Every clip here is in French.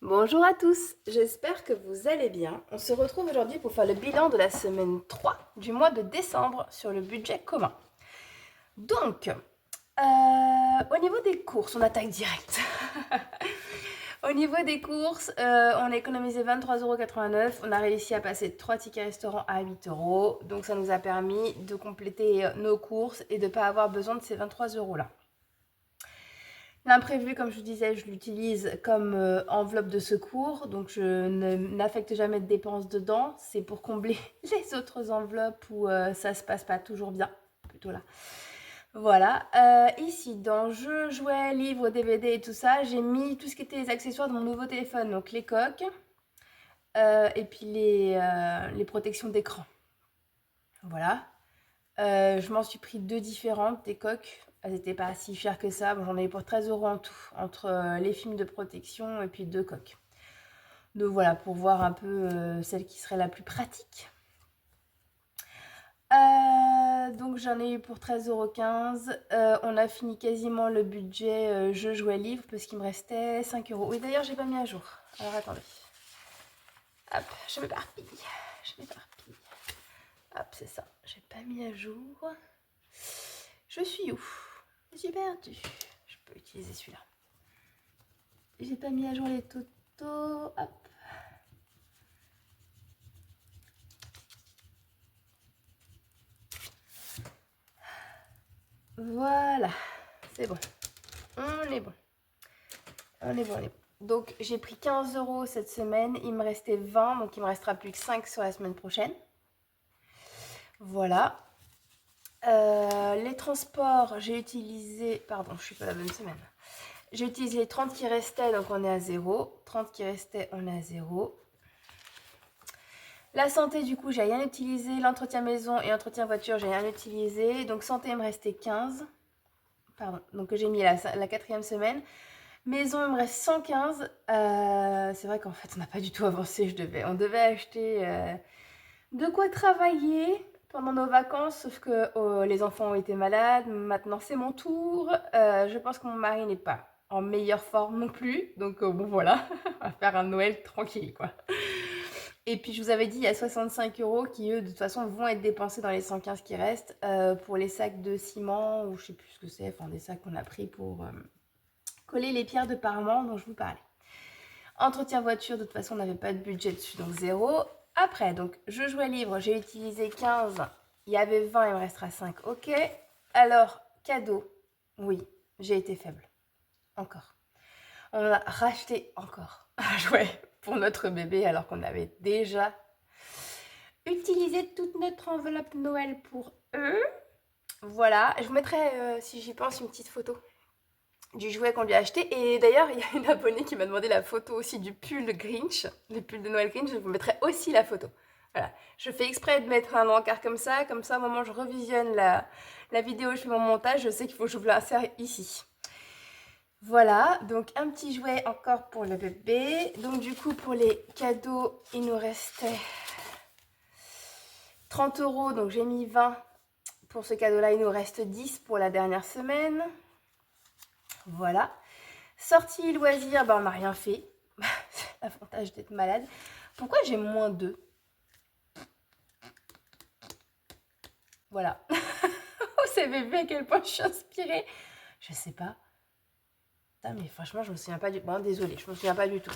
Bonjour à tous, j'espère que vous allez bien. On se retrouve aujourd'hui pour faire le bilan de la semaine 3 du mois de décembre sur le budget commun. Donc, au niveau des courses, on attaque direct. Au niveau des courses, on a économisé 23,89 €. On a réussi à passer de 3 tickets restaurants à 8 €. Donc ça nous a permis de compléter nos courses et de ne pas avoir besoin de ces 23 € là. L'imprévu, comme je vous disais, je l'utilise comme enveloppe de secours, donc je n'affecte jamais de dépenses dedans. C'est pour combler les autres enveloppes où ça se passe pas toujours bien, plutôt là. Voilà. Ici, dans jeux, jouets, livres, DVD et tout ça, j'ai mis tout ce qui était les accessoires de mon nouveau téléphone, donc les coques et puis les protections d'écran. Voilà. Je m'en suis pris 2 différentes, des coques. Elles n'étaient pas si chères que ça. Bon, j'en ai eu pour 13 € en tout, entre les films de protection et puis 2 coques. Donc voilà, pour voir un peu celle qui serait la plus pratique. Donc j'en ai eu pour 13,15 €. On a fini quasiment le budget jeux, jouets, livres, parce qu'il me restait 5 €. Oui, d'ailleurs, j'ai pas mis à jour. Alors attendez. Hop, je m'éparpille. Hop, c'est ça. J'ai pas mis à jour. Je suis où? Je suis perdue. Je peux utiliser celui-là. J'ai pas mis à jour les totaux. Hop. Voilà. C'est bon. On est bon. Donc j'ai pris 15 € cette semaine. Il me restait 20. Donc il me restera plus que 5 sur la semaine prochaine. Voilà. Les transports, j'ai utilisé... Pardon, je suis pas la bonne semaine. J'ai utilisé les 30 qui restaient, donc on est à 0. 30 qui restaient, on est à 0. La santé, du coup, j'ai rien utilisé. L'entretien maison et entretien voiture, j'ai rien utilisé. Donc santé, il me restait 15. Pardon, donc j'ai mis la 4e semaine. Maison, il me reste 115. C'est vrai qu'en fait, on n'a pas du tout avancé. On devait acheter de quoi travailler pendant nos vacances, sauf que les enfants ont été malades. Maintenant, c'est mon tour. Je pense que mon mari n'est pas en meilleure forme non plus. Donc bon, voilà, on va faire un Noël tranquille, quoi. Et puis, je vous avais dit, il y a 65 € qui, eux, de toute façon, vont être dépensés dans les 115 qui restent pour les sacs de ciment, ou je sais plus ce que c'est, enfin des sacs qu'on a pris pour coller les pierres de parement dont je vous parlais. Entretien voiture, de toute façon, on n'avait pas de budget dessus, donc 0. Après, donc, je jouais livre, j'ai utilisé 15. Il y avait 20, il me restera 5. Ok. Alors, cadeau. Oui, j'ai été faible. Encore. On a racheté encore un jouet pour notre bébé alors qu'on avait déjà utilisé toute notre enveloppe Noël pour eux. Voilà. Je vous mettrai, si j'y pense, une petite photo du jouet qu'on lui a acheté. Et d'ailleurs, il y a une abonnée qui m'a demandé la photo aussi du pull Grinch, le pull de Noël Grinch. Je vous mettrai aussi la photo. Voilà. Je fais exprès de mettre un encart comme ça au moment où je revisionne la vidéo, je fais mon montage, je sais qu'il faut que je vous l'insère ici. Voilà, donc un petit jouet encore pour le bébé. Donc du coup, pour les cadeaux, il nous restait 30 €, donc j'ai mis 20 pour ce cadeau-là. Il nous reste 10 pour la dernière semaine. Voilà. Sortie loisirs, on n'a rien fait. C'est l'avantage d'être malade. Pourquoi j'ai moins 2? Voilà. Vous savez bien à quel point je suis inspirée. Je sais pas. Putain, mais franchement, je me souviens pas du tout. Bon, désolée, je me souviens pas du tout.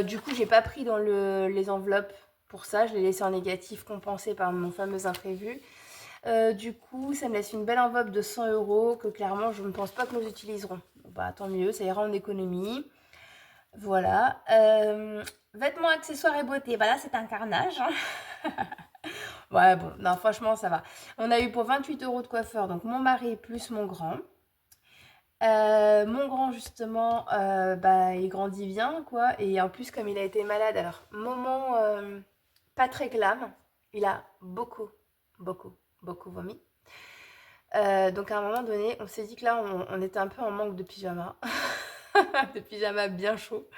Du coup, j'ai pas pris dans les enveloppes pour ça. Je l'ai laissé en négatif, compensé par mon fameux imprévu. Du coup, ça me laisse une belle enveloppe de 100 € que clairement, je ne pense pas que nous utiliserons. Bah, tant mieux, ça ira en économie. Voilà. Vêtements, accessoires et beauté. Bah là, c'est un carnage. Ouais, bon, non, franchement, ça va. On a eu pour 28 € de coiffeur, donc mon mari plus mon grand. Mon grand, justement, il grandit bien, quoi. Et en plus, comme il a été malade, alors, moment pas très glam, il a beaucoup, beaucoup, beaucoup vomi. Donc, à un moment donné, on s'est dit que là, on était un peu en manque de pyjama. De pyjama bien chaud.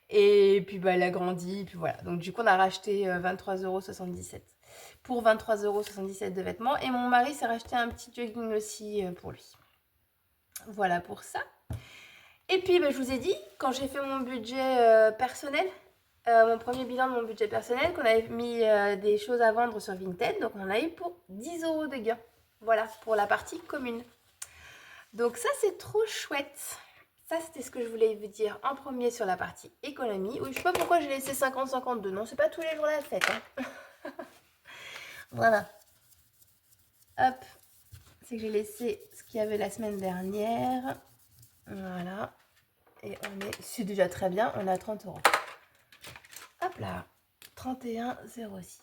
Et puis, il a grandi, puis voilà. Donc, du coup, on a racheté 23,77 € pour 23,77 € de vêtements. Et mon mari s'est racheté un petit jogging aussi pour lui. Voilà pour ça. Et puis, bah, je vous ai dit, quand j'ai fait mon budget personnel, mon premier bilan de mon budget personnel, qu'on avait mis des choses à vendre sur Vinted, donc on a eu pour 10 € de gain. Voilà, pour la partie commune. Donc ça, c'est trop chouette. Ça, c'était ce que je voulais vous dire en premier sur la partie économie. Oui, je sais pas pourquoi j'ai laissé 50-52. Non, c'est pas tous les jours la fête. Hein. Voilà. Hop. C'est que j'ai laissé ce qu'il y avait la semaine dernière. Voilà. Et c'est déjà très bien. On a 30 €. Hop là. 31,06.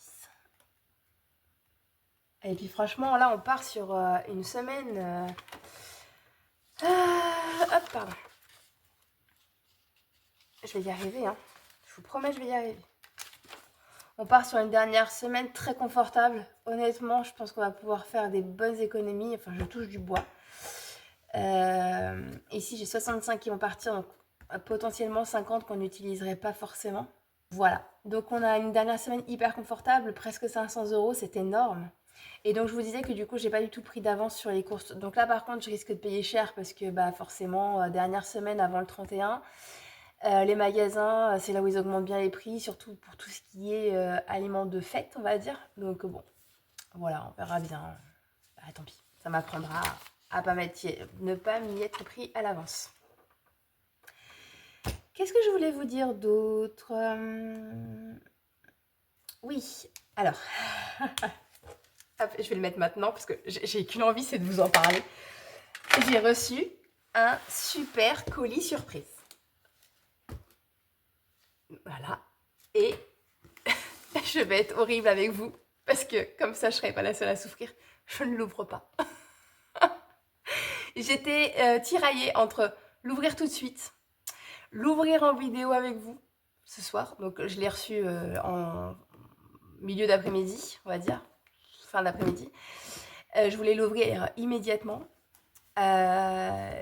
Et puis franchement, là, on part sur une semaine... hop, pardon. Je vais y arriver, hein. Je vous promets, je vais y arriver. On part sur une dernière semaine très confortable. Honnêtement, je pense qu'on va pouvoir faire des bonnes économies. Enfin, je touche du bois. Ici, j'ai 65 qui vont partir, donc potentiellement 50 qu'on n'utiliserait pas forcément. Voilà. Donc, on a une dernière semaine hyper confortable, presque 500 €, c'est énorme. Et donc, je vous disais que du coup, j'ai pas du tout pris d'avance sur les courses. Donc là, par contre, je risque de payer cher parce que bah, forcément, dernière semaine avant le 31, les magasins, c'est là où ils augmentent bien les prix, surtout pour tout ce qui est aliments de fête, on va dire. Donc bon, voilà, on verra bien. Bah, tant pis, ça m'apprendra à ne pas m'y être pris à l'avance. Qu'est-ce que je voulais vous dire d'autre? Oui, alors, hop, je vais le mettre maintenant parce que j'ai qu'une envie, c'est de vous en parler. J'ai reçu un super colis surprise. Voilà. Et je vais être horrible avec vous parce que comme ça, je ne serai pas la seule à souffrir. Je ne l'ouvre pas. J'étais tiraillée entre l'ouvrir tout de suite, l'ouvrir en vidéo avec vous ce soir. Donc, je l'ai reçu en milieu d'après-midi, on va dire, fin d'après-midi. Je voulais l'ouvrir immédiatement.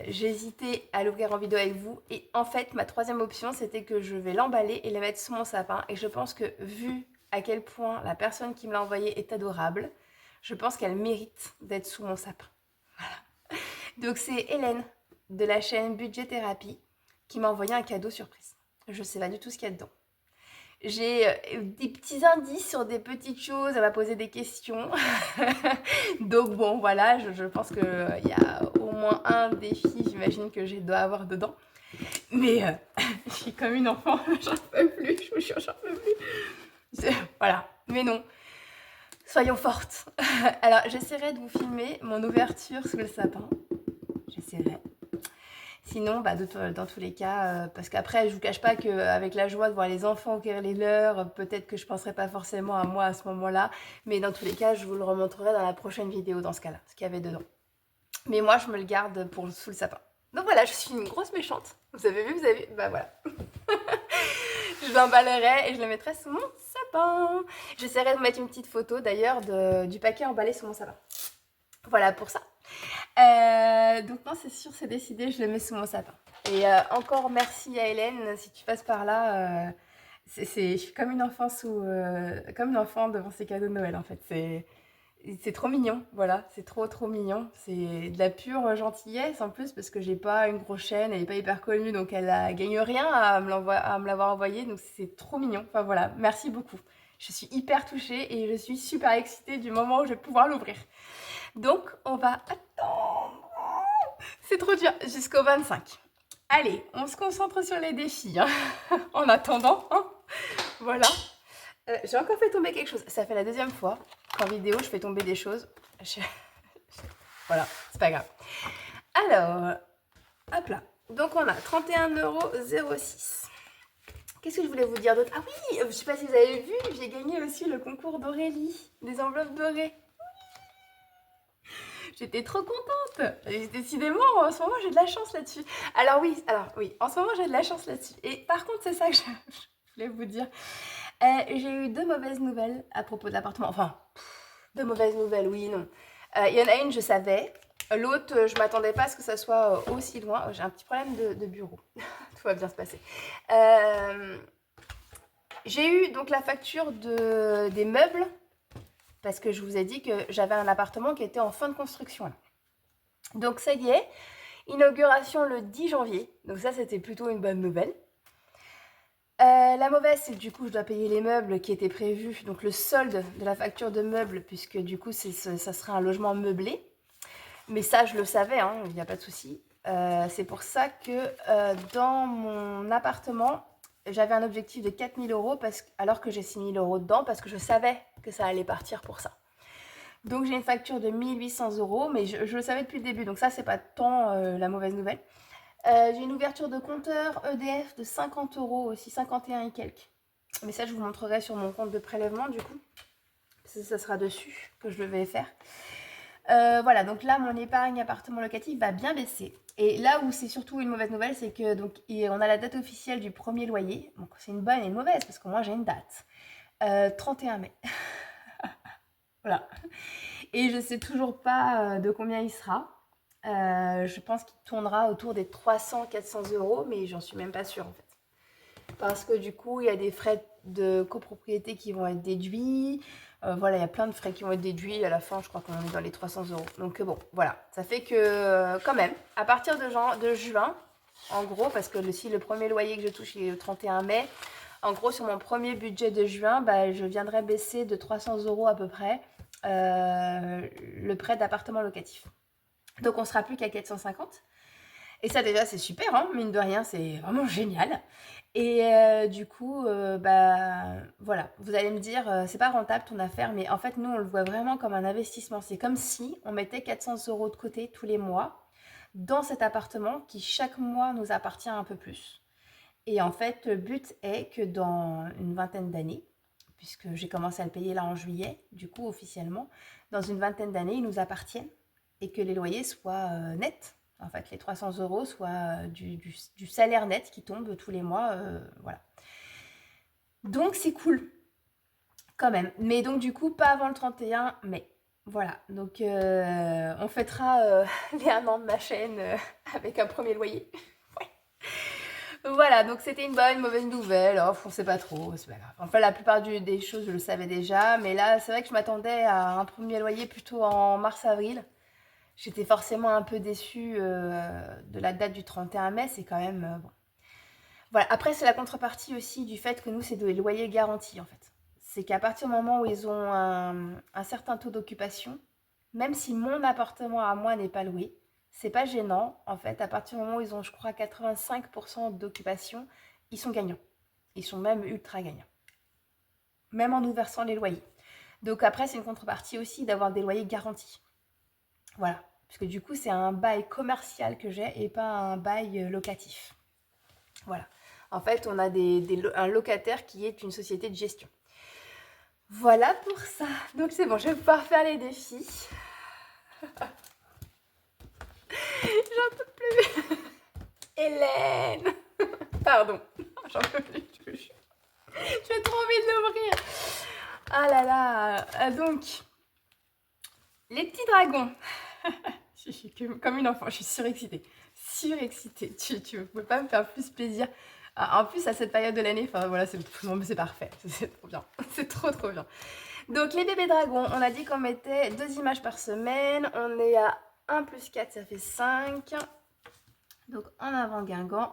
J'hésitais à l'ouvrir en vidéo avec vous. Et en fait, ma troisième option, c'était que je vais l'emballer et le mettre sous mon sapin. Et je pense que, vu à quel point la personne qui me l'a envoyé est adorable, je pense qu'elle mérite d'être sous mon sapin. Voilà. Donc c'est Hélène de la chaîne Budget Thérapie qui m'a envoyé un cadeau surprise. Je ne sais pas du tout ce qu'il y a dedans. J'ai des petits indices sur des petites choses, elle m'a posé des questions. Donc bon, voilà, je pense qu'il y a au moins un défi, j'imagine, que je dois avoir dedans. Mais je suis comme une enfant, j'en peux plus, je vous jure, j'en peux plus. Voilà, mais non. Soyons fortes. Alors, j'essaierai de vous filmer mon ouverture sous le sapin. J'essaierai. Sinon, bah, dans tous les cas, parce qu'après, je vous cache pas qu'avec la joie de voir les enfants ouvrir les leurs, peut-être que je penserai pas forcément à moi à ce moment-là. Mais dans tous les cas, je vous le remontrerai dans la prochaine vidéo, dans ce cas-là, ce qu'il y avait dedans. Mais moi, je me le garde pour sous le sapin. Donc voilà, je suis une grosse méchante. Vous avez vu, bah voilà. Je l'emballerai et je le mettrai sous mon sapin. J'essaierai de vous mettre une petite photo d'ailleurs du paquet emballé sous mon sapin. Voilà pour ça. Donc non, c'est sûr, c'est décidé, je le mets sous mon sapin. Et encore merci à Hélène, si tu passes par là. Je suis comme une enfant comme une enfant devant ses cadeaux de Noël en fait. C'est trop mignon, voilà, c'est trop mignon. C'est de la pure gentillesse en plus parce que j'ai pas une grosse chaîne, elle est pas hyper connue donc elle gagne rien à me l'avoir envoyé, donc c'est trop mignon. Enfin voilà, merci beaucoup. Je suis hyper touchée et je suis super excitée du moment où je vais pouvoir l'ouvrir. Donc on va attendre, c'est trop dur, jusqu'au 25. Allez, on se concentre sur les défis hein. En attendant, hein. Voilà. J'ai encore fait tomber quelque chose. Ça fait la deuxième fois qu'en vidéo, je fais tomber des choses. Voilà, c'est pas grave. Alors, hop là. Donc, on a 31,06 €. Qu'est-ce que je voulais vous dire d'autre? Ah oui, je sais pas si vous avez vu, j'ai gagné aussi le concours d'Aurélie, des enveloppes dorées. J'étais trop contente. Décidément, en ce moment, j'ai de la chance là-dessus. Alors oui, en ce moment, j'ai de la chance là-dessus. Et par contre, c'est ça que je voulais vous dire. J'ai eu 2 mauvaises nouvelles à propos de l'appartement. Enfin, 2 mauvaises nouvelles, oui, non. Il y en a une, je savais. L'autre, je m'attendais pas à ce que ça soit aussi loin. J'ai un petit problème de bureau. Tout va bien se passer. J'ai eu donc la facture des meubles parce que je vous ai dit que j'avais un appartement qui était en fin de construction. Donc ça y est, Inauguration le 10 janvier, donc ça c'était plutôt une bonne nouvelle. La mauvaise, c'est que du coup, je dois payer les meubles qui étaient prévus, donc le solde de la facture de meubles, puisque du coup, ça sera un logement meublé. Mais ça, je le savais, hein, il n'y a pas de souci. C'est pour ça que dans mon appartement, j'avais un objectif de 4 000 euros alors que j'ai 6 000 euros dedans, parce que je savais que ça allait partir pour ça. Donc j'ai une facture de 1 800 euros, mais je le savais depuis le début, donc ça, c'est pas tant la mauvaise nouvelle. J'ai une ouverture de compteur EDF de 50 euros aussi, 51 et quelques. Mais ça, je vous montrerai sur mon compte de prélèvement du coup. Ça sera dessus que je le vais faire. Voilà, donc là, mon épargne appartement locatif va bien baisser. Et là où c'est surtout une mauvaise nouvelle, c'est que donc, on a la date officielle du premier loyer. Donc c'est une bonne et une mauvaise, parce que moi j'ai une date. 31 mai. Voilà. Et je sais toujours pas de combien il sera. Je pense qu'il tournera autour des 300-400 euros, mais j'en suis même pas sûre en fait. Parce que du coup, il y a des frais de copropriété qui vont être déduits. Voilà, il y a plein de frais qui vont être déduits. À la fin, je crois qu'on est dans les 300 euros. Donc bon, voilà. Ça fait que quand même, à partir de juin, en gros, parce que si le premier loyer que je touche est le 31 mai, en gros, sur mon premier budget de juin, bah, je viendrai baisser de 300 euros à peu près le prêt d'appartement locatif. Donc on sera plus qu'à 450. Et ça déjà c'est super, hein, mine de rien, c'est vraiment génial. Et du coup, bah voilà, vous allez me dire, c'est pas rentable ton affaire, mais en fait nous on le voit vraiment comme un investissement. C'est comme si on mettait 400 euros de côté tous les mois dans cet appartement qui chaque mois nous appartient un peu plus. Et en fait, le but est que dans une vingtaine d'années, puisque j'ai commencé à le payer là en juillet, du coup officiellement, dans une vingtaine d'années, il nous appartiennent et que les loyers soient nets. En fait, les 300 euros soient du salaire net qui tombe tous les mois. Voilà. Donc, c'est cool, quand même. Mais donc, du coup, pas avant le 31 mai. Voilà. Donc, on fêtera les 1 an de ma chaîne avec un premier loyer. Voilà, donc c'était une bonne, mauvaise nouvelle. Oh, on sait pas trop, c'est pas grave. Enfin, la plupart des choses, je le savais déjà. Mais là, c'est vrai que je m'attendais à un premier loyer plutôt en mars-avril. J'étais forcément un peu déçue de la date du 31 mai. C'est quand même... bon. Voilà, après, c'est la contrepartie aussi du fait que nous, c'est des loyers garantis, en fait. C'est qu'à partir du moment où ils ont un certain taux d'occupation, même si mon appartement à moi n'est pas loué, c'est pas gênant. En fait, à partir du moment où ils ont, je crois, 85% d'occupation, ils sont gagnants. Ils sont même ultra gagnants. Même en nous versant les loyers. Donc après, c'est une contrepartie aussi d'avoir des loyers garantis. Voilà. Puisque du coup, c'est un bail commercial que j'ai et pas un bail locatif. Voilà. En fait, on a un locataire qui est une société de gestion. Voilà pour ça. Donc c'est bon, je vais pouvoir faire les défis. J'en peux plus. Hélène. Pardon. J'en peux plus. J'ai trop envie de l'ouvrir. Ah là là. Donc, les petits dragons. Je suis comme une enfant, je suis surexcitée. Surexcitée. Tu ne peux pas me faire plus plaisir. En plus, à cette période de l'année, enfin voilà, c'est parfait. C'est trop bien. C'est trop trop bien. Donc, les bébés dragons, on a dit qu'on mettait 2 images par semaine. On est à 1 plus 4, ça fait 5. Donc, en avant Guingamp.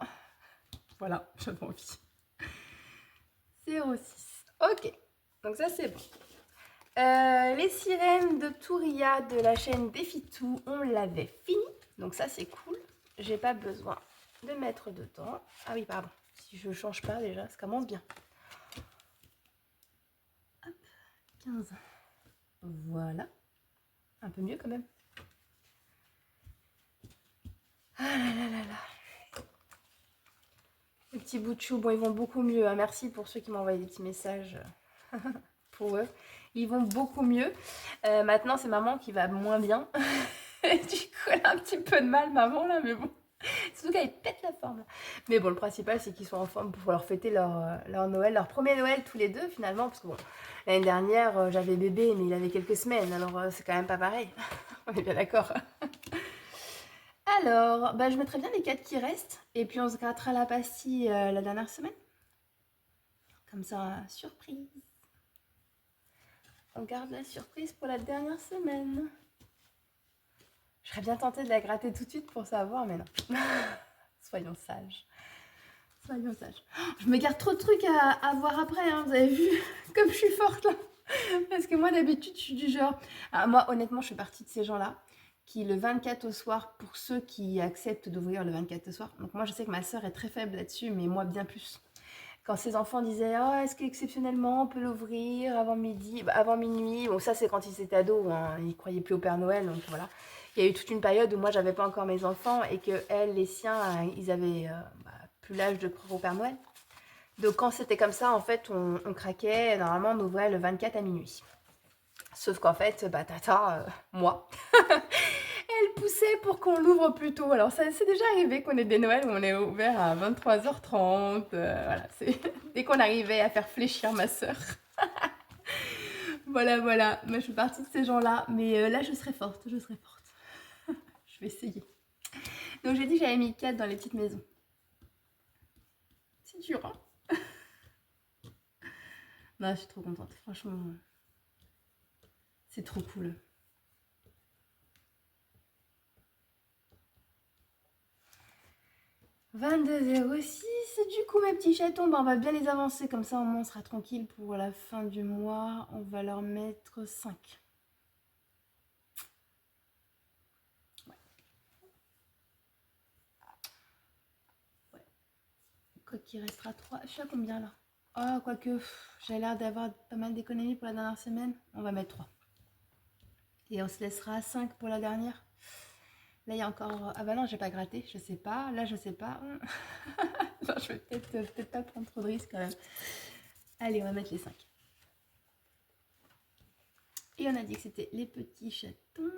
Voilà, j'avais envie. 06. Ok, donc ça c'est bon. Les sirènes de Touria de la chaîne Défi-Tout, on l'avait fini. Donc ça c'est cool. J'ai pas besoin de mettre dedans. Ah oui, pardon. Si je change pas déjà, ça commence bien. Hop, 15. Voilà. Un peu mieux quand même. Ah là là là là. Les petits bouts de chou, bon, ils vont beaucoup mieux. Hein. Merci pour ceux qui m'ont envoyé des petits messages pour eux. Ils vont beaucoup mieux. Maintenant, c'est maman qui va moins bien. Du coup, elle a un petit peu de mal, maman, là, mais bon. Surtout qu'elle pète la forme. Mais bon, le principal, c'est qu'ils sont en forme pour leur fêter leur Noël, leur premier Noël tous les deux, finalement. Parce que bon, l'année dernière, j'avais bébé, mais il avait quelques semaines. Alors, c'est quand même pas pareil. On est bien d'accord. Alors, bah, je mettrai bien les 4 qui restent. Et puis, on se grattera la pastille la dernière semaine. Comme ça, surprise. On garde la surprise pour la dernière semaine. Je serais bien tentée de la gratter tout de suite pour savoir, mais non. Soyons sages. Soyons sages. Je me garde trop de trucs à voir après, hein. Vous avez vu comme je suis forte là. Parce que moi d'habitude je suis du genre... Alors, moi honnêtement je fais partie de ces gens-là qui le 24 au soir, pour ceux qui acceptent d'ouvrir le 24 au soir. Donc moi je sais que ma soeur est très faible là-dessus, mais moi bien plus. Quand ses enfants disaient « Oh, est-ce qu'exceptionnellement on peut l'ouvrir avant midi, avant minuit ?» Bon, ça c'est quand ils étaient ados, hein, ils ne croyaient plus au Père Noël, donc voilà. Il y a eu toute une période où moi j'avais pas encore mes enfants et que elles, les siens, ils avaient plus l'âge de croire au Père Noël. Donc quand c'était comme ça, en fait, on craquait, normalement on ouvrait le 24 à minuit. Sauf qu'en fait, tata, moi, elle poussait pour qu'on l'ouvre plus tôt. Alors ça c'est déjà arrivé qu'on ait des Noëls où on est ouvert à 23h30. Voilà, dès qu'on arrivait à faire fléchir ma soeur. Voilà, voilà. Moi je suis partie de ces gens-là. Mais là je serai forte, je serai forte. Je vais essayer. Donc j'ai dit que j'avais mis 4 dans les petites maisons. C'est dur, hein. Non, je suis trop contente. Franchement, c'est trop cool. « 22,06 €. Du coup, mes petits chatons, on va bien les avancer. Comme ça, au moins, on sera tranquille pour la fin du mois. On va leur mettre 5. Ouais. Ouais. Quoi qu'il restera 3. Je suis à combien, là? Ah, quoique, j'ai l'air d'avoir pas mal d'économies pour la dernière semaine. On va mettre 3. Et on se laissera à 5 pour la dernière. Là, il y a encore... Ah bah non, j'ai pas gratté, je sais pas. Là, je sais pas. Non, je vais peut-être pas prendre trop de risques quand même. Allez, on va mettre les 5. Et on a dit que c'était les petits chatons.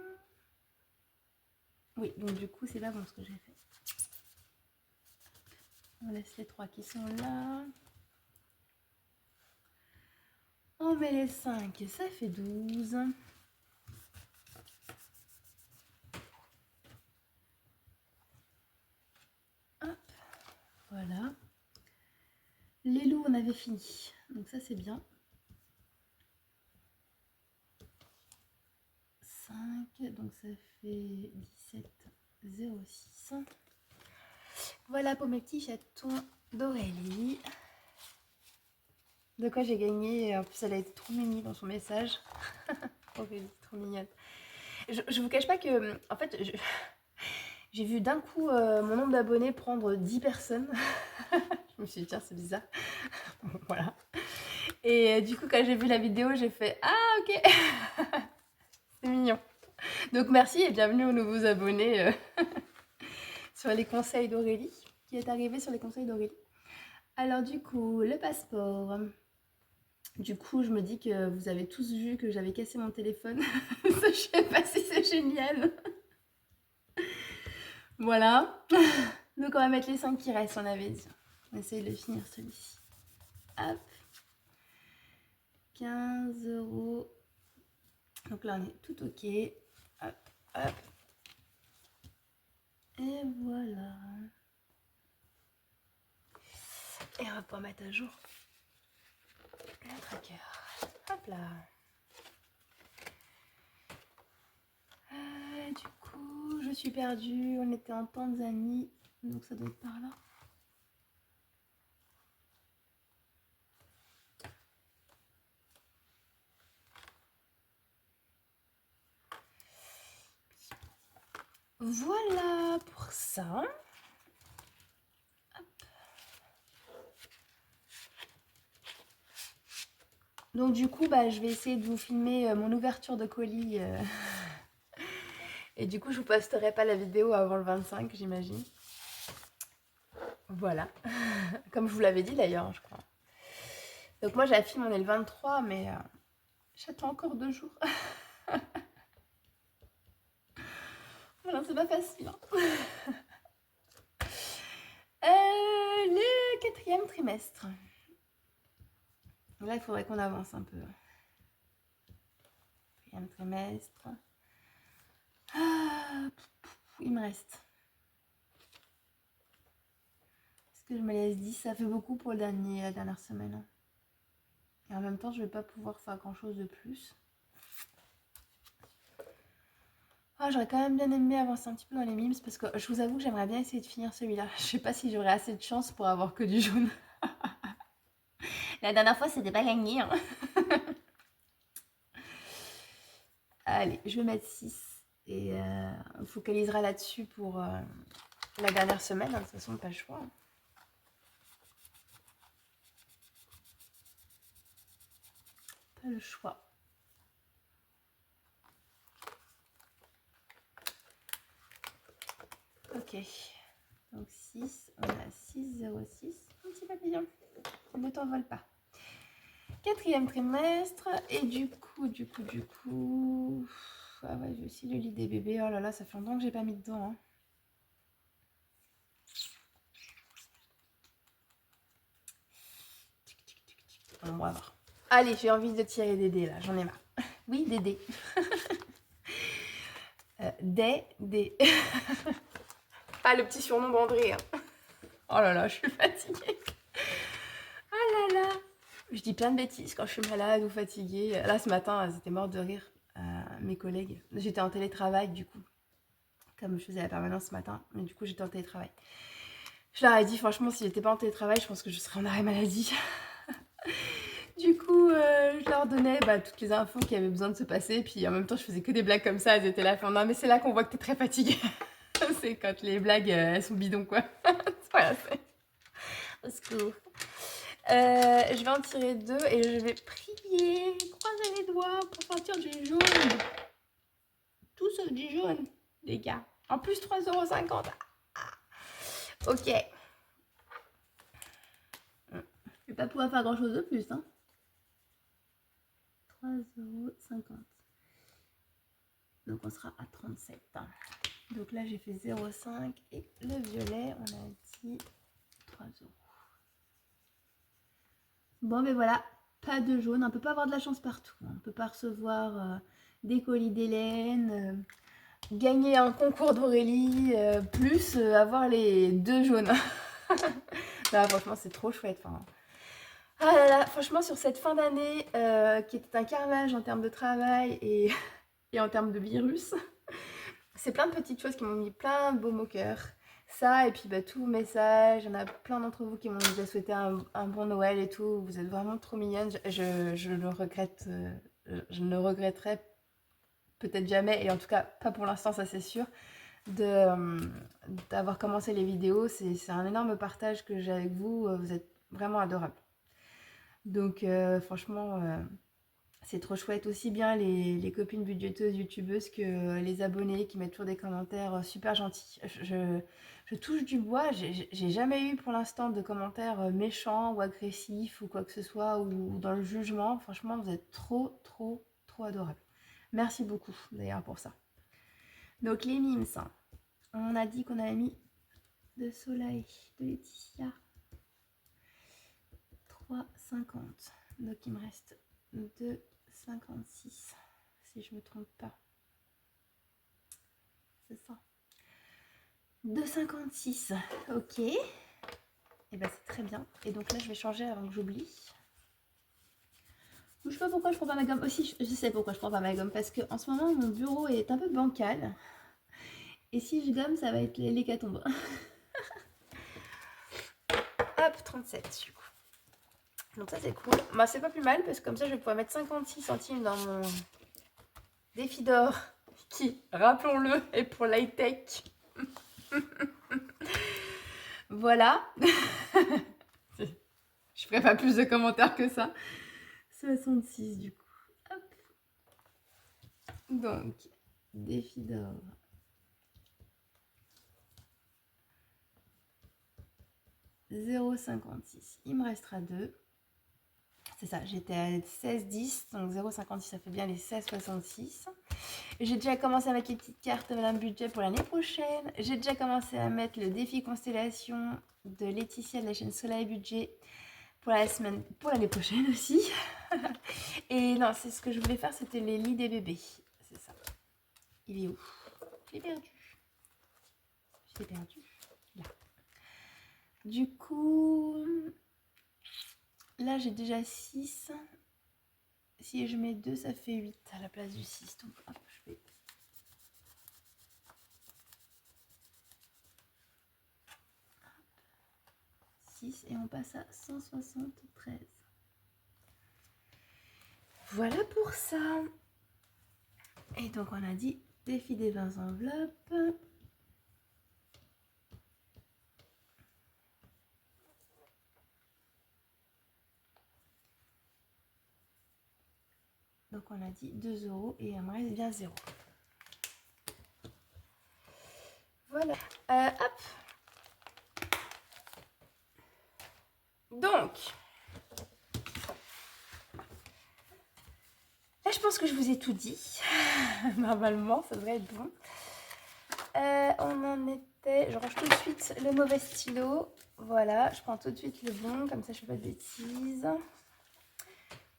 Oui, donc du coup, c'est pas bon ce que j'ai fait. On laisse les 3 qui sont là. On met les 5, ça fait 12. Hop, voilà. Les loups, on avait fini. Donc ça, c'est bien. 5, donc ça fait 17,06. Voilà pour mes petits chatons d'Aurélie. De quoi j'ai gagné. En plus, elle a été trop mignonne dans son message. Aurélie, trop mignonne. Je vous cache pas que, en fait, j'ai vu d'un coup mon nombre d'abonnés prendre 10 personnes. Je me suis dit, tiens, c'est bizarre. Voilà. Et du coup, quand j'ai vu la vidéo, j'ai fait, ah, ok. C'est mignon. Donc, merci et bienvenue aux nouveaux abonnés sur les conseils d'Aurélie, qui est arrivé sur les conseils d'Aurélie. Alors, du coup, le passeport. Du coup, je me dis que vous avez tous vu que j'avais cassé mon téléphone. Je sais pas si c'est génial. Voilà. Donc, on va mettre les 5 qui restent, on avait dit. On essaye de finir celui-ci. Hop. 15 €. Donc là, on est tout ok. Hop, hop. Et voilà. Et on va pouvoir mettre à jour le tracker. Hop là. Du coup, je suis perdue. On était en Tanzanie. Donc ça doit être par là. Voilà pour ça. Hop. Donc du coup, je vais essayer de vous filmer mon ouverture de colis. Et du coup, je vous posterai pas la vidéo avant le 25, j'imagine. Voilà. Comme je vous l'avais dit d'ailleurs, je crois. Donc moi, j'ai filmé, on est le 23, mais j'attends encore 2 jours. Voilà, c'est pas facile. Hein. Le 4e trimestre. Là, il faudrait qu'on avance un peu. 4e trimestre. Ah, il me reste. Est-ce que je me laisse 10? Ça fait beaucoup pour la dernière semaine. Et en même temps, je vais pas pouvoir faire grand chose de plus. Ah, j'aurais quand même bien aimé avancer un petit peu dans les mimes parce que je vous avoue que j'aimerais bien essayer de finir celui-là. Je sais pas si j'aurai assez de chance pour avoir que du jaune. La dernière fois, c'était pas gagné. Hein. Allez, je vais mettre 6 et on focalisera là-dessus pour la dernière semaine. Hein, de toute façon, pas le choix. Pas le choix. Ok. Donc 6, on a 6, 0, 6. Un petit papillon. Ne t'envole pas. 4e trimestre. Et du coup... Ah ouais, j'ai aussi le lit des bébés. Oh là là, ça fait longtemps que j'ai pas mis dedans. Hein. Bon, on va voir. Allez, j'ai envie de tirer des dés là, j'en ai marre. Oui, des dés. Des. Ah, le petit surnom d'André. Hein. Oh là là, je suis fatiguée. Ah là là. Je dis plein de bêtises quand je suis malade ou fatiguée. Là, ce matin, elles étaient mortes de rire, mes collègues. J'étais en télétravail, du coup. Comme je faisais la permanence ce matin. Mais du coup, j'étais en télétravail. Je leur ai dit, franchement, si j'étais pas en télétravail, je pense que je serais en arrêt maladie. Du coup, je leur donnais toutes les infos qui avaient besoin de se passer. Puis en même temps, je faisais que des blagues comme ça. Elles étaient là, non, mais c'est là qu'on voit que t'es très fatiguée. C'est quand les blagues, elles sont bidons, quoi. Voilà, c'est... Au secours. Je vais en tirer 2 et je vais prier, croiser les doigts pour sortir du jaune. Tout sauf du jaune, les gars. En plus, 3,50 €. Ok. Je vais pas pouvoir faire grand chose de plus, hein. 3,50 €. Donc on sera à 37. Donc là j'ai fait 0,5 et le violet on a dit 3 €. Bon mais voilà, pas de jaune, on peut pas avoir de la chance partout. On peut pas recevoir des colis d'Hélène, gagner un concours d'Aurélie, plus avoir les 2 jaunes. Là franchement c'est trop chouette. Enfin, ah là là, franchement sur cette fin d'année qui était un carnage en termes de travail et, et en termes de virus. C'est plein de petites choses qui m'ont mis plein de baume au cœur. Ça, et puis tous vos messages. Il y en a plein d'entre vous qui m'ont déjà souhaité un bon Noël et tout. Vous êtes vraiment trop mignonnes. Je le regrette. Je ne le regretterai peut-être jamais, et en tout cas pas pour l'instant, ça c'est sûr, d'avoir commencé les vidéos. C'est un énorme partage que j'ai avec vous. Vous êtes vraiment adorables. Donc franchement... c'est trop chouette, aussi bien les copines budgéteuses youtubeuses que les abonnés qui mettent toujours des commentaires super gentils. Je touche du bois, j'ai jamais eu pour l'instant de commentaires méchants ou agressifs ou quoi que ce soit, ou dans le jugement. Franchement, vous êtes trop, trop, trop adorables. Merci beaucoup d'ailleurs pour ça. Donc les mimes, on a dit qu'on avait mis de Soleil, de Laetitia, 3,50. Donc il me reste 2,56 si je me trompe pas. C'est ça. 2,56. Ok. Et ben c'est très bien. Et donc là je vais changer avant que j'oublie. Je sais pas pourquoi je prends pas ma gomme. Aussi je sais pourquoi je prends pas ma gomme. Parce que en ce moment mon bureau est un peu bancal. Et si je gomme ça va être l'hécatombe. Hop, 37 du coup. Donc ça c'est cool. Bah c'est pas plus mal parce que comme ça je vais pouvoir mettre 56 centimes dans mon défi d'or. Qui, rappelons-le, est pour l'high-tech. Voilà. Je ferai pas plus de commentaires que ça. 66 du coup. Hop. Donc, défi d'or. « 0,56. Il me restera 2. C'est ça, j'étais à 16,10. Donc 0,56, ça fait bien les 16,66. J'ai déjà commencé à mettre les petites cartes Madame Budget pour l'année prochaine. J'ai déjà commencé à mettre le défi Constellation de Laetitia de la chaîne Soleil Budget pour la semaine, pour l'année prochaine aussi. Et non, c'est ce que je voulais faire, c'était les lits des bébés. C'est ça. Il est où? Je l'ai perdu. Je l'ai perdu. Là. Du coup, là j'ai déjà 6. Si je mets 2, ça fait 8 à la place du 6. Donc hop, je vais 166 et on passe à 173. Voilà pour ça. Et donc on a dit défi des 20 enveloppes. Donc on a dit 2 € et il me reste bien 0. Voilà. Hop. Donc, là je pense que je vous ai tout dit. Normalement, ça devrait être bon. On en était... Je range tout de suite le mauvais stylo. Voilà, je prends tout de suite le bon, comme ça je ne fais pas de bêtises.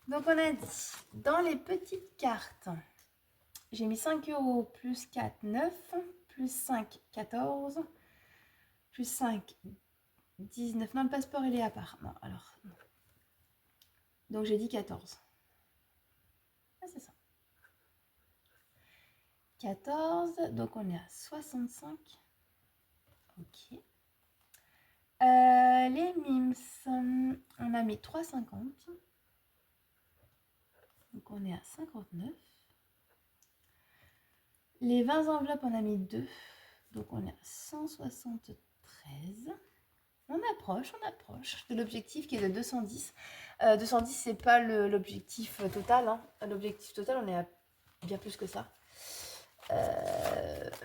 Donc on a dit, dans les petites cartes, j'ai mis 5 € plus 4, 9, plus 5, 14, plus 5, 19. Non, le passeport il est à part. Non, alors. Non. Donc j'ai dit 14. Ah, c'est ça. 14, donc on est à 65. Ok. Les mims, on a mis 3,50. Donc on est à 59. Les 20 enveloppes, on a mis 2. Donc on est à 173. On approche de l'objectif qui est de 210. 210, c'est pas l'objectif total. Hein. L'objectif total, on est à bien plus que ça.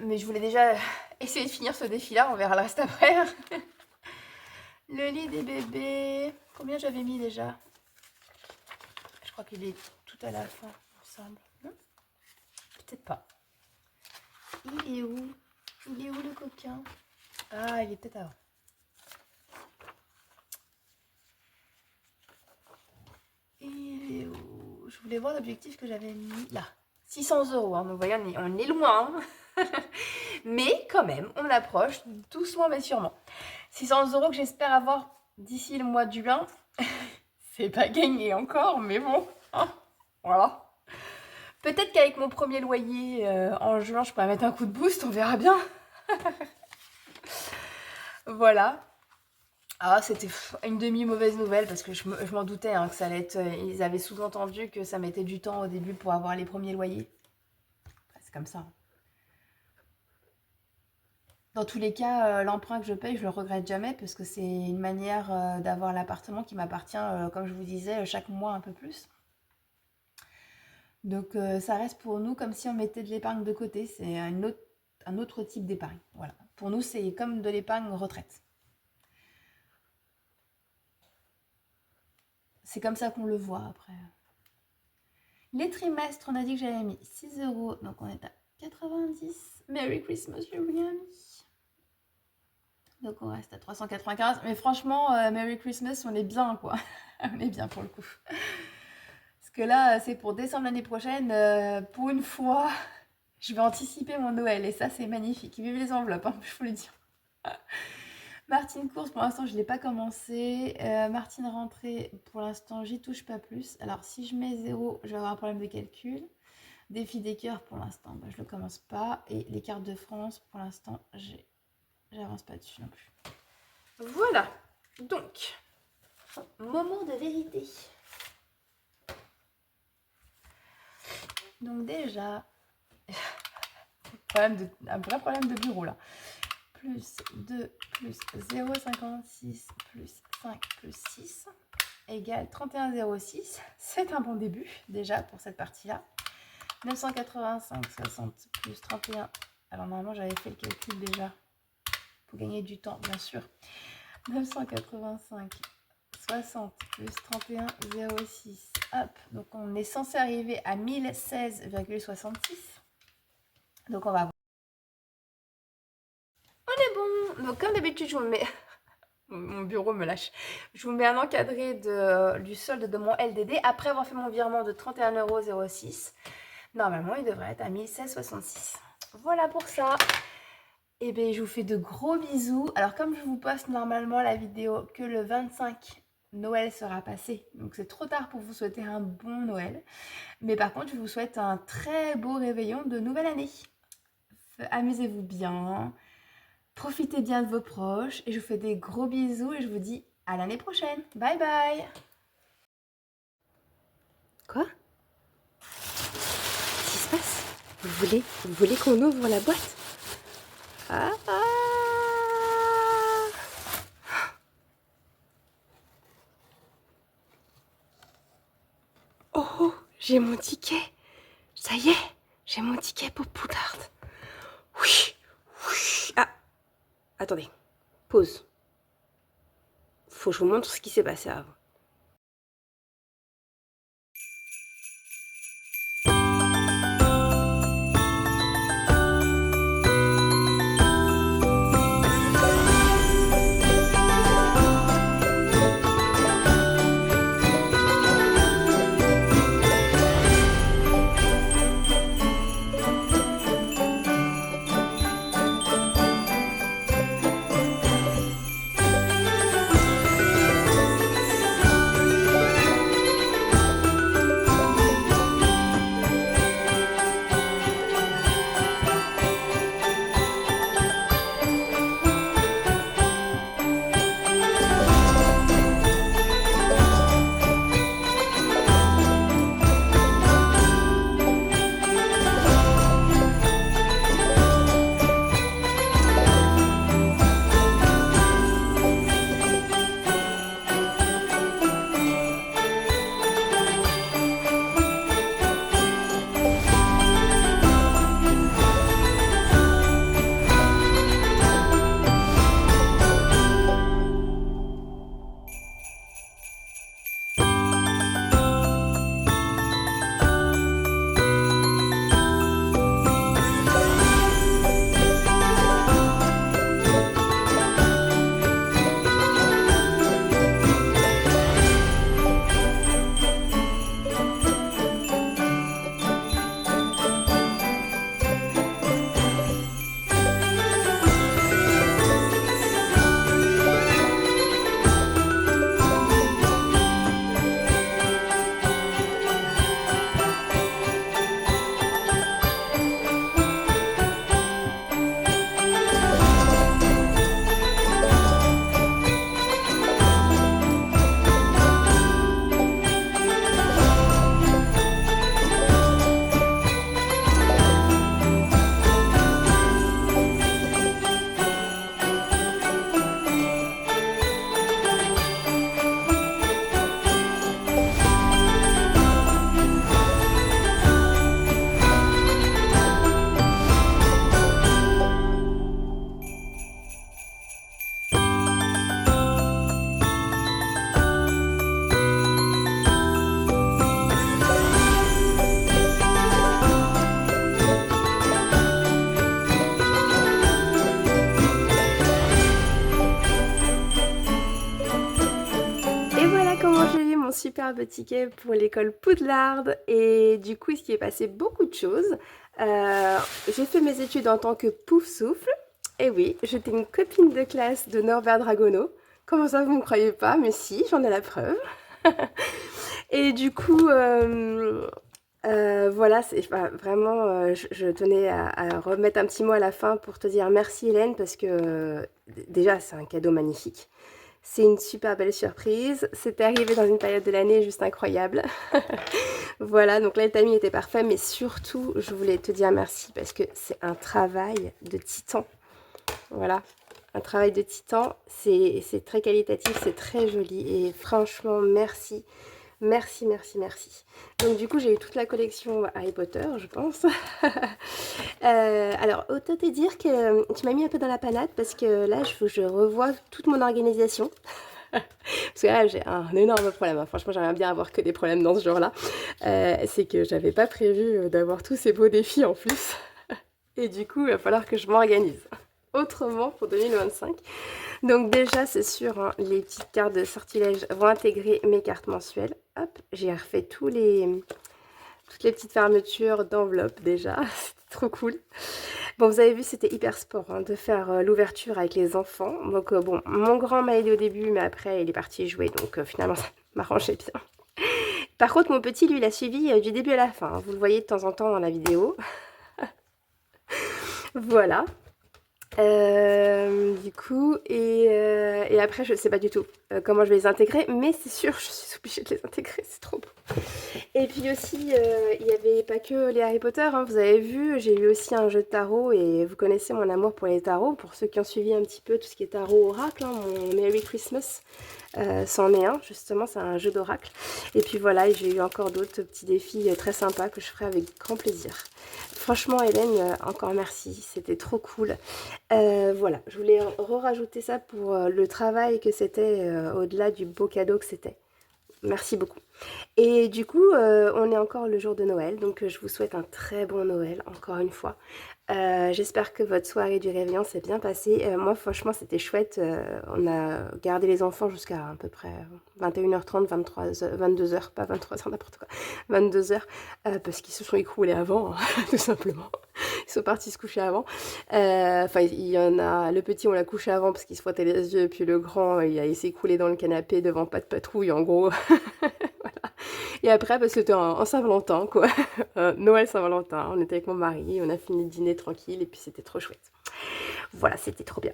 Mais je voulais déjà essayer de finir ce défi-là. On verra le reste après. Le lit des bébés. Combien j'avais mis déjà? Je crois qu'il est tout à la fin, il me semble. Peut-être pas. Il est où? Il est où le coquin? Ah, il est peut-être avant. Il est où? Je voulais voir l'objectif que j'avais mis là. 600 €. Hein. Donc, vous voyez, on est loin. Hein. Mais quand même, on approche doucement mais sûrement. 600 € que j'espère avoir d'ici le mois de juin. C'est pas gagné encore, mais bon. Hein, voilà. Peut-être qu'avec mon premier loyer en juin, je pourrais mettre un coup de boost, on verra bien. Voilà. Ah, c'était une demi-mauvaise nouvelle parce que je m'en doutais hein, que ça allait être... ils avaient sous-entendu que ça mettait du temps au début pour avoir les premiers loyers. C'est comme ça. Dans tous les cas, l'emprunt que je paye, je le regrette jamais parce que c'est une manière d'avoir l'appartement qui m'appartient, comme je vous disais, chaque mois un peu plus. Donc ça reste pour nous comme si on mettait de l'épargne de côté. C'est un autre type d'épargne. Voilà. Pour nous, c'est comme de l'épargne retraite. C'est comme ça qu'on le voit après. Les trimestres, on a dit que j'avais mis 6 €. Donc on est à 90. Merry Christmas, j'ai rien mis. Donc on reste à 395. Mais franchement, Merry Christmas, on est bien quoi. On est bien pour le coup. Parce que là, c'est pour décembre l'année prochaine. Pour une fois, je vais anticiper mon Noël. Et ça, c'est magnifique. Vive les enveloppes, hein, je vous le dis. Martine course, pour l'instant, je ne l'ai pas commencé. Martine rentrée, pour l'instant, j'y touche pas plus. Alors, si je mets 0, je vais avoir un problème de calcul. Défi des cœurs, pour l'instant, bah, je ne le commence pas. Et les cartes de France, pour l'instant, j'avance pas dessus non plus. Voilà. Donc, moment de vérité. Donc déjà, un vrai problème de bureau là. Plus 2 plus 0,56 plus 5 plus 6 égale 31,06. C'est un bon début déjà pour cette partie-là. 985, 60 plus 31. Alors normalement j'avais fait le calcul déjà pour gagner du temps bien sûr. 985, 60 plus 31, 0,6. Hop, donc on est censé arriver à 1016,66. Donc on va voir. On est bon. Donc comme d'habitude, je vous mets... Mon bureau me lâche. Je vous mets un encadré du solde de mon LDD après avoir fait mon virement de 31,06 €. Normalement, il devrait être à 1016,66. Voilà pour ça. Et bien, je vous fais de gros bisous. Alors, comme je vous poste normalement la vidéo que le 25, Noël sera passé. Donc, c'est trop tard pour vous souhaiter un bon Noël. Mais par contre, je vous souhaite un très beau réveillon de nouvelle année. Amusez-vous bien. Profitez bien de vos proches. Et je vous fais des gros bisous et je vous dis À l'année prochaine. Bye bye. Quoi? Qu'est-ce qui se passe? Vous voulez qu'on ouvre la boîte? Ah, ah. Oh, j'ai mon ticket. Ça y est, j'ai mon ticket pour Poudlard. Oui, oui. Ah, attendez, pause. Faut que je vous montre ce qui s'est passé avant. Et voilà comment j'ai eu mon superbe ticket pour l'école Poudlard. Et du coup, il s'y est passé beaucoup de choses. J'ai fait mes études en tant que pouf souffle. Et oui, j'étais une copine de classe de Norbert Dragono. Comment ça, vous ne me croyez pas? Mais si, j'en ai la preuve. Et du coup, voilà, vraiment, je tenais à remettre un petit mot à la fin pour te dire merci Hélène, parce que déjà, c'est un cadeau magnifique. C'est une super belle surprise. C'est arrivé dans une période de l'année juste incroyable. Voilà, donc là le timing était parfait, mais surtout, je voulais te dire merci parce que c'est un travail de titan. Voilà, un travail de titan. C'est très qualitatif, c'est très joli et franchement, merci. Merci, merci, merci. Donc du coup, j'ai eu toute la collection Harry Potter, je pense. Alors, autant te dire que tu m'as mis un peu dans la panade parce que là, je revois toute mon organisation. Parce que là, j'ai un énorme problème. Hein. Franchement, j'aimerais bien avoir que des problèmes dans ce genre-là. C'est que j'avais pas prévu d'avoir tous ces beaux défis en plus. Et du coup, il va falloir que je m'organise autrement pour 2025. Donc déjà, c'est sûr, hein, les petites cartes de sortilège vont intégrer mes cartes mensuelles. Hop, j'ai refait toutes les petites fermetures d'enveloppes déjà. C'était trop cool. Bon, vous avez vu, c'était hyper sport hein, de faire l'ouverture avec les enfants. Donc bon, mon grand m'a aidé au début, mais après, il est parti jouer. Donc finalement, ça m'arrangeait bien. Par contre, mon petit, lui, il a suivi du début à la fin. Hein. Vous le voyez de temps en temps dans la vidéo. Voilà. Du coup, et après, je sais pas du tout comment je vais les intégrer, mais c'est sûr, je suis obligée de les intégrer, c'est trop beau. Et puis aussi, il y avait pas que les Harry Potter, hein, vous avez vu, j'ai eu aussi un jeu de tarot et vous connaissez mon amour pour les tarots. Pour ceux qui ont suivi un petit peu tout ce qui est tarot oracle, hein, mon Merry Christmas, c'en est un, justement, c'est un jeu d'oracle. Et puis voilà, j'ai eu encore d'autres petits défis très sympas que je ferai avec grand plaisir. Franchement, Hélène, encore merci, c'était trop cool. Voilà, je voulais rajouter ça pour le travail que c'était, au-delà du beau cadeau que c'était. Merci beaucoup. Et du coup, on est encore le jour de Noël, donc je vous souhaite un très bon Noël, encore une fois. J'espère que votre soirée du réveillon s'est bien passée. Moi, franchement, c'était chouette. On a gardé les enfants jusqu'à peu près 21h30, 23h, 22h, pas 23h, n'importe quoi, 22h, parce qu'ils se sont écroulés avant, hein, tout simplement. Ils sont partis se coucher avant. Enfin, il y en a, le petit, on l'a couché avant parce qu'il se frottait les yeux, et puis le grand, il s'est écroulé dans le canapé devant pas de patrouille, en gros. Voilà. Et après, bah, c'était en Saint-Valentin, quoi. Noël Saint-Valentin, on était avec mon mari, on a fini le dîner tranquille et puis c'était trop chouette. Voilà, c'était trop bien.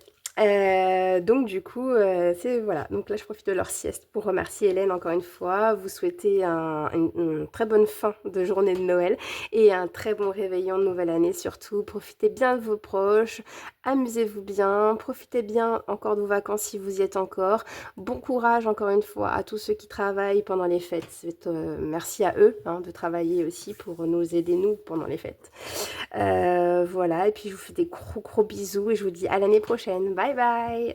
Donc du coup, c'est voilà, donc là je profite de leur sieste pour remercier Hélène encore une fois, vous souhaiter une très bonne fin de journée de Noël et un très bon réveillon de nouvelle année surtout. Profitez bien de vos proches, amusez-vous bien, profitez bien encore de vos vacances si vous y êtes encore. Bon courage encore une fois à tous ceux qui travaillent pendant les fêtes. Merci à eux hein, de travailler aussi pour nous aider nous pendant les fêtes. Voilà, et puis je vous fais des gros bisous et je vous dis à l'année prochaine. Bye bye!